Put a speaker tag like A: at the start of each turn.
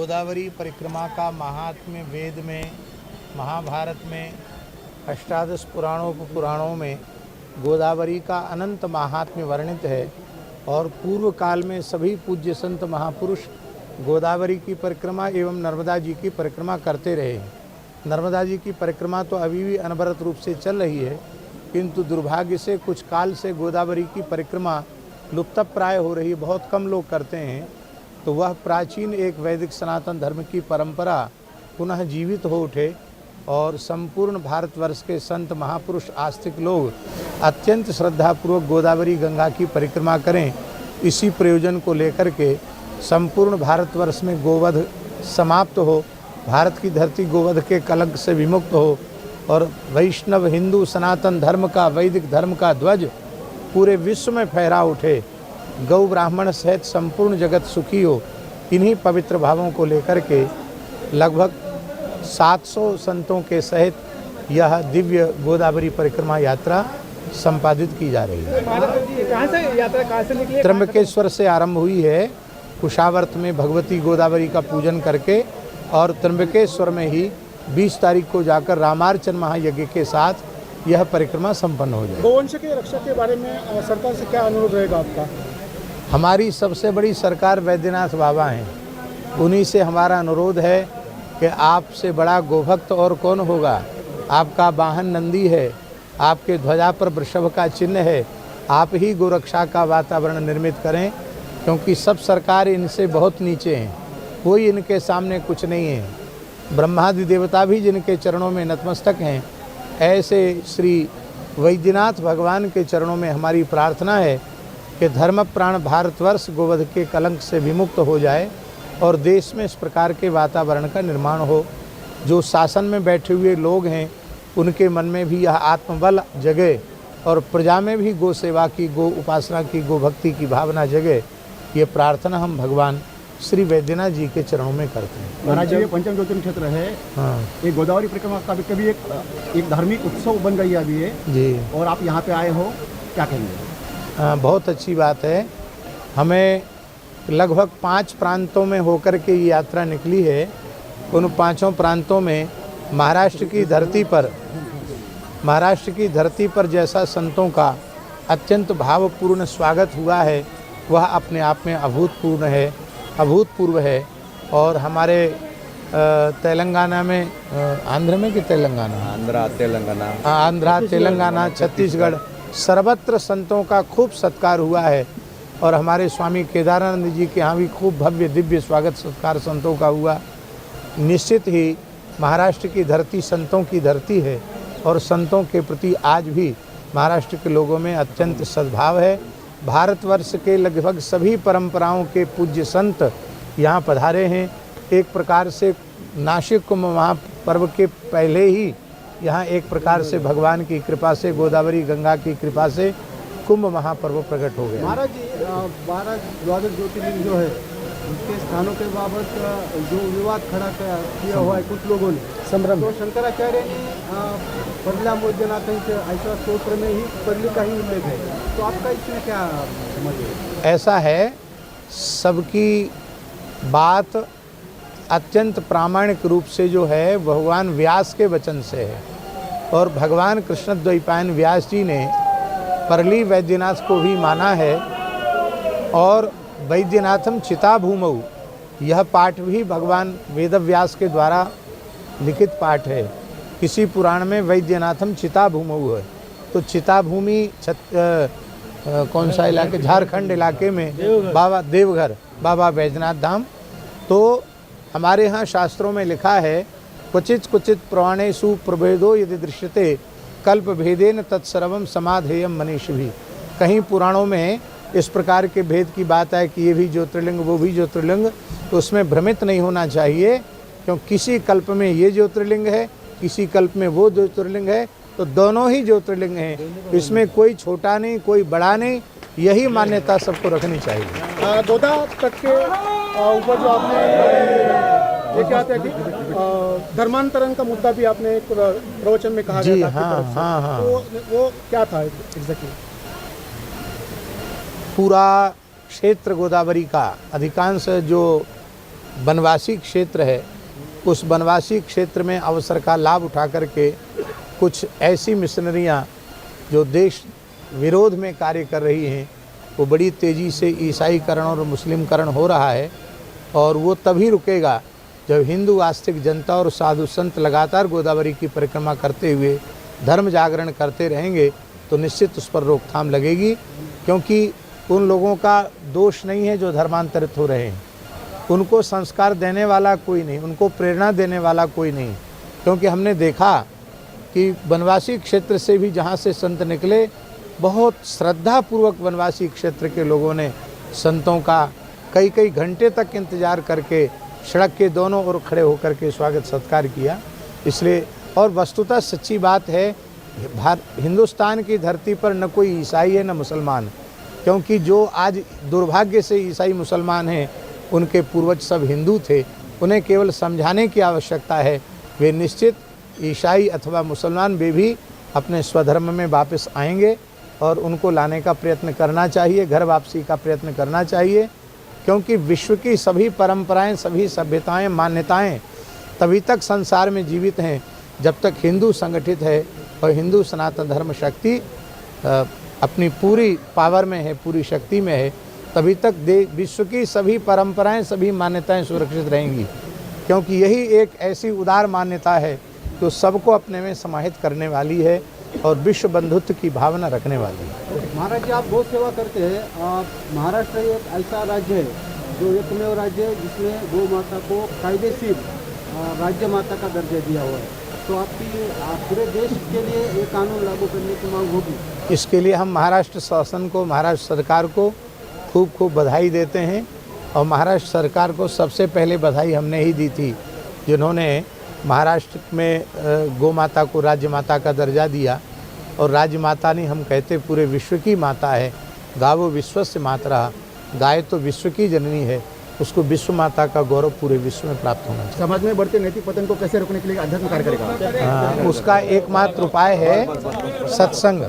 A: गोदावरी परिक्रमा का महात्म्य वेद में, महाभारत में, अष्टादश पुराणों में गोदावरी का अनंत महात्म्य वर्णित है। और पूर्व काल में सभी पूज्य संत महापुरुष गोदावरी की परिक्रमा एवं नर्मदा जी की परिक्रमा करते रहे हैं। नर्मदा जी की परिक्रमा तो अभी भी अनवरत रूप से चल रही है, किंतु दुर्भाग्य से कुछ काल से गोदावरी की परिक्रमा लुप्तप्राय हो रही है, बहुत कम लोग करते हैं। तो वह प्राचीन एक वैदिक सनातन धर्म की परंपरा पुनः जीवित हो उठे और संपूर्ण भारतवर्ष के संत महापुरुष आस्तिक लोग अत्यंत श्रद्धापूर्वक गोदावरी गंगा की परिक्रमा करें। इसी प्रयोजन को लेकर के संपूर्ण भारतवर्ष में गोवध समाप्त हो, भारत की धरती गोवध के कलंक से विमुक्त हो और वैष्णव हिंदू सनातन धर्म का, वैदिक धर्म का ध्वज पूरे विश्व में फहरा उठे, गौ ब्राह्मण सहित संपूर्ण जगत सुखी हो। इन्हीं पवित्र भावों को लेकर के लगभग 700 संतों के सहित यह दिव्य गोदावरी परिक्रमा यात्रा संपादित की जा रही है।
B: कहाँ से निकली?
A: त्र्यंबकेश्वर से आरंभ हुई है, कुशावर्त में भगवती गोदावरी का पूजन करके, और त्र्यंबकेश्वर में ही 20 तारीख को जाकर रामार्चन महायज्ञ के साथ यह परिक्रमा संपन्न हो जाए।
B: गोवंश के रक्षा के बारे में सरकार से क्या अनुरोध रहेगा आपका?
A: हमारी सबसे बड़ी सरकार वैद्यनाथ बाबा हैं, उन्हीं से हमारा अनुरोध है कि आपसे बड़ा गोभक्त और कौन होगा। आपका वाहन नंदी है, आपके ध्वजा पर वृषभ का चिन्ह है, आप ही गोरक्षा का वातावरण निर्मित करें, क्योंकि सब सरकार इनसे बहुत नीचे हैं, कोई इनके सामने कुछ नहीं है। ब्रह्मादि देवता भी जिनके चरणों में नतमस्तक हैं, ऐसे श्री वैद्यनाथ भगवान के चरणों में हमारी प्रार्थना है कि धर्म प्राण भारतवर्ष गोवध के कलंक से विमुक्त हो जाए और देश में इस प्रकार के वातावरण का निर्माण हो। जो शासन में बैठे हुए लोग हैं उनके मन में भी यह आत्मबल जगे और प्रजा में भी गो सेवा की, गो उपासना की, गो भक्ति की भावना जगे। ये प्रार्थना हम भगवान श्री वैद्यनाथ जी के चरणों में करते हैं।
B: महाराज जी, पंचम ज्योतिर्लिंग क्षेत्र है,
A: हाँ,
B: ये गोदावरी परिक्रमा कभी एक धार्मिक उत्सव बन गई है अभी ये
A: जी,
B: और आप यहाँ पे आए हो, क्या कहेंगे?
A: बहुत अच्छी बात है। हमें लगभग 5 प्रांतों में होकर के ये यात्रा निकली है। उन 5 प्रांतों में महाराष्ट्र की धरती पर जैसा संतों का अत्यंत भावपूर्ण स्वागत हुआ है, वह अपने आप में अभूतपूर्व है। और हमारे तेलंगाना में, आंध्र में कि तेलंगाना, आंध्रा, तेलंगाना, छत्तीसगढ़, सर्वत्र संतों का खूब सत्कार हुआ है। और हमारे स्वामी केदारानंद जी के यहाँ भी खूब भव्य दिव्य स्वागत सत्कार संतों का हुआ। निश्चित ही महाराष्ट्र की धरती संतों की धरती है और संतों के प्रति आज भी महाराष्ट्र के लोगों में अत्यंत सद्भाव है। भारतवर्ष के लगभग सभी परंपराओं के पूज्य संत यहाँ पधारे हैं। एक प्रकार से नासिक कुंभ महापर्व के पहले ही यहाँ एक प्रकार से भगवान की कृपा से, गोदावरी गंगा की कृपा से कुंभ महापर्व प्रकट हो गया।
B: महाराज जी, 12 द्वादश ज्योतिर्लिंग जो है उसके स्थानों के बाबत जो विवाद खड़ा किया हुआ है कुछ लोगों ने, संभ्रम, तो शंकराचार्य ने पगला मोद्यनाथांच्या ऐसा स्तोत्र में ही पगली का ही उल्लेख है, तो आपका इसमें क्या समझ है?
A: ऐसा है, सबकी बात अत्यंत प्रामाणिक रूप से जो है भगवान व्यास के वचन से है। और भगवान कृष्ण द्वैपायन व्यास जी ने परली वैद्यनाथ को भी माना है। और वैद्यनाथम चिता भूमौ, यह पाठ भी भगवान वेदव्यास के द्वारा लिखित पाठ है। किसी पुराण में वैद्यनाथम चिता भूमौ है, तो चिता भूमि कौन सा इलाके? झारखंड इलाके में बाबा देवघर, बाबा वैद्यनाथ धाम। तो हमारे यहाँ शास्त्रों में लिखा है, क्वचित पुराणेषु प्रभेदो यदि दृश्यते कल्प भेदेन तत्सर्वम समाधेयम मनीष भी। कहीं पुराणों में इस प्रकार के भेद की बात है कि ये भी ज्योतिर्लिंग, वो भी ज्योतिर्लिंग, तो उसमें भ्रमित नहीं होना चाहिए, क्योंकि किसी कल्प में ये ज्योतिर्लिंग है, किसी कल्प में वो ज्योतिर्लिंग है, तो दोनों ही ज्योतिर्लिंग हैं। इसमें कोई छोटा नहीं, कोई बड़ा नहीं, यही मान्यता सबको रखनी चाहिए।
B: गोदा तट के ऊपर जो आपने ये क्या था कि धर्मांतरण का मुद्दा भी आपने एक प्रवचन में कहा
A: जी,
B: गया था।
A: हाँ।
B: तो वो क्या था एग्जैक्टली?
A: पूरा क्षेत्र गोदावरी का अधिकांश जो वनवासी क्षेत्र है, उस वनवासी क्षेत्र में अवसर का लाभ उठा करके कुछ ऐसी मिशनरियाँ जो देश विरोध में कार्य कर रही हैं, वो बड़ी तेज़ी से ईसाईकरण और मुस्लिमकरण हो रहा है। और वो तभी रुकेगा जब हिंदू आस्तिक जनता और साधु संत लगातार गोदावरी की परिक्रमा करते हुए धर्म जागरण करते रहेंगे, तो निश्चित उस पर रोकथाम लगेगी। क्योंकि उन लोगों का दोष नहीं है जो धर्मांतरित हो रहे हैं, उनको संस्कार देने वाला कोई नहीं, उनको प्रेरणा देने वाला कोई नहीं। क्योंकि हमने देखा कि वनवासी क्षेत्र से भी जहाँ से संत निकले, बहुत श्रद्धापूर्वक वनवासी क्षेत्र के लोगों ने संतों का कई कई घंटे तक इंतजार करके सड़क के दोनों ओर खड़े होकर के स्वागत सत्कार किया। इसलिए और वस्तुतः सच्ची बात है, हिंदुस्तान की धरती पर न कोई ईसाई है न मुसलमान, क्योंकि जो आज दुर्भाग्य से ईसाई मुसलमान हैं, उनके पूर्वज सब हिंदू थे। उन्हें केवल समझाने की आवश्यकता है, वे निश्चित ईसाई अथवा मुसलमान वे भी अपने स्वधर्म में वापस आएंगे और उनको लाने का प्रयत्न करना चाहिए, घर वापसी का प्रयत्न करना चाहिए। क्योंकि विश्व की सभी परंपराएं, सभी सभ्यताएं, मान्यताएं तभी तक संसार में जीवित हैं जब तक हिंदू संगठित है और हिंदू सनातन धर्म शक्ति अपनी पूरी पावर में है, पूरी शक्ति में है, तभी तक विश्व की सभी परंपराएं, सभी मान्यताएं सुरक्षित रहेंगी। क्योंकि यही एक ऐसी उदार मान्यता है जो सबको अपने में समाहित करने वाली है और विश्व बंधुत्व की भावना रखने वाली है।
B: महाराज जी, आप गौ सेवा करते हैं। महाराष्ट्र एक ऐसा राज्य है जो एकमेव राज्य है जिसमें गौ माता को कायदेशीर राज्य माता का दर्जा दिया हुआ है। तो आपकी पूरे देश के लिए ये कानून लागू करने की मांग होगी।
A: इसके लिए हम महाराष्ट्र शासन को, महाराष्ट्र सरकार को खूब खूब बधाई देते हैं। और महाराष्ट्र सरकार को सबसे पहले बधाई हमने ही दी थी, जिन्होंने महाराष्ट्र में गौ माता को राज्य माता का दर्जा दिया। और राज्य माता नहीं, हम कहते पूरे विश्व की माता है। गावो विश्वस्य मातरः, गाय तो विश्व की जननी है, उसको विश्व माता का गौरव पूरे विश्व में प्राप्त होना चाहिए।
B: समाज में बढ़ते नैतिक पतन को कैसे रोकने के लिए अध्यात्म कार्य करेगा?
A: उसका एकमात्र उपाय है सत्संग।